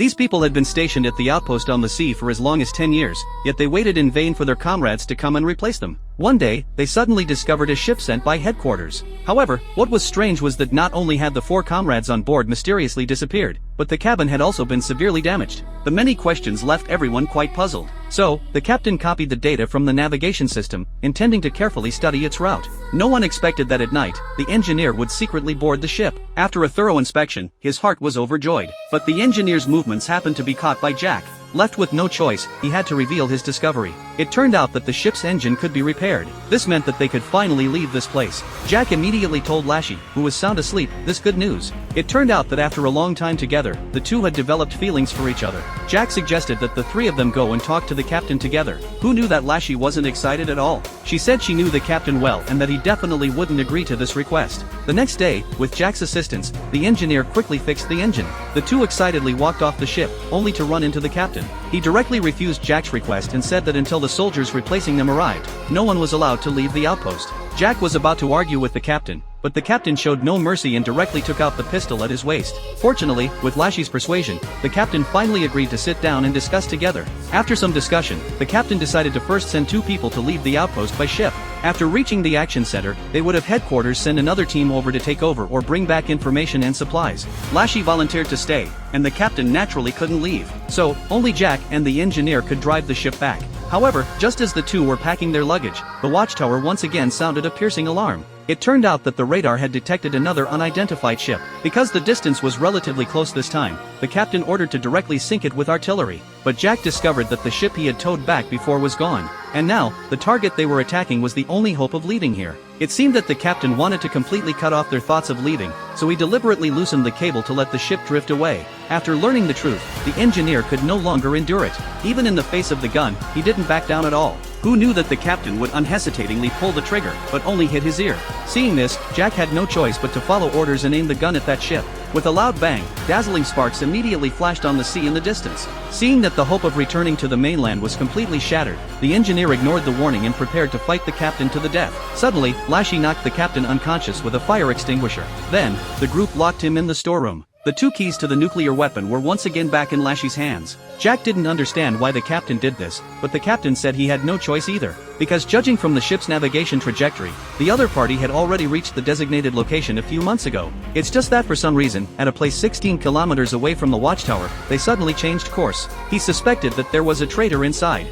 These people had been stationed at the outpost on the sea for as long as 10 years, yet they waited in vain for their comrades to come and replace them. One day, they suddenly discovered a ship sent by headquarters. However, what was strange was that not only had the 4 comrades on board mysteriously disappeared, but the cabin had also been severely damaged. The many questions left everyone quite puzzled. So, the captain copied the data from the navigation system, intending to carefully study its route. No one expected that at night, the engineer would secretly board the ship. After a thorough inspection, his heart was overjoyed. But the engineer's movements happened to be caught by Jack. Left with no choice, he had to reveal his discovery. It turned out that the ship's engine could be repaired. This meant that they could finally leave this place. Jack immediately told Lashy, who was sound asleep, this good news. It turned out that after a long time together, the two had developed feelings for each other. Jack suggested that the 3 of them go and talk to the captain together. Who knew that Lashy wasn't excited at all? She said she knew the captain well and that he definitely wouldn't agree to this request. The next day, with Jack's assistance, the engineer quickly fixed the engine. The 2 excitedly walked off the ship, only to run into the captain. He directly refused Jack's request and said that until the soldiers replacing them arrived, no one was allowed to leave the outpost. Jack was about to argue with the captain, but the captain showed no mercy and directly took out the pistol at his waist. Fortunately, with Lashy's persuasion, the captain finally agreed to sit down and discuss together. After some discussion, the captain decided to first send 2 people to leave the outpost by ship. After reaching the action center, they would have headquarters send another team over to take over or bring back information and supplies. Lashy volunteered to stay, and the captain naturally couldn't leave. So, only Jack and the engineer could drive the ship back. However, just as the 2 were packing their luggage, the watchtower once again sounded a piercing alarm. It turned out that the radar had detected another unidentified ship. Because the distance was relatively close this time, the captain ordered to directly sink it with artillery. But Jack discovered that the ship he had towed back before was gone. And now, the target they were attacking was the only hope of leaving here. It seemed that the captain wanted to completely cut off their thoughts of leaving, so he deliberately loosened the cable to let the ship drift away. After learning the truth, the engineer could no longer endure it. Even in the face of the gun, he didn't back down at all. Who knew that the captain would unhesitatingly pull the trigger, but only hit his ear? Seeing this, Jack had no choice but to follow orders and aim the gun at that ship. With a loud bang, dazzling sparks immediately flashed on the sea in the distance. Seeing that the hope of returning to the mainland was completely shattered, the engineer ignored the warning and prepared to fight the captain to the death. Suddenly, Lashy knocked the captain unconscious with a fire extinguisher. Then, the group locked him in the storeroom. The 2 keys to the nuclear weapon were once again back in Lashy's hands. Jack didn't understand why the captain did this, but the captain said he had no choice either. Because judging from the ship's navigation trajectory, the other party had already reached the designated location a few months ago. It's just that for some reason, at a place 16 kilometers away from the watchtower, they suddenly changed course. He suspected that there was a traitor inside.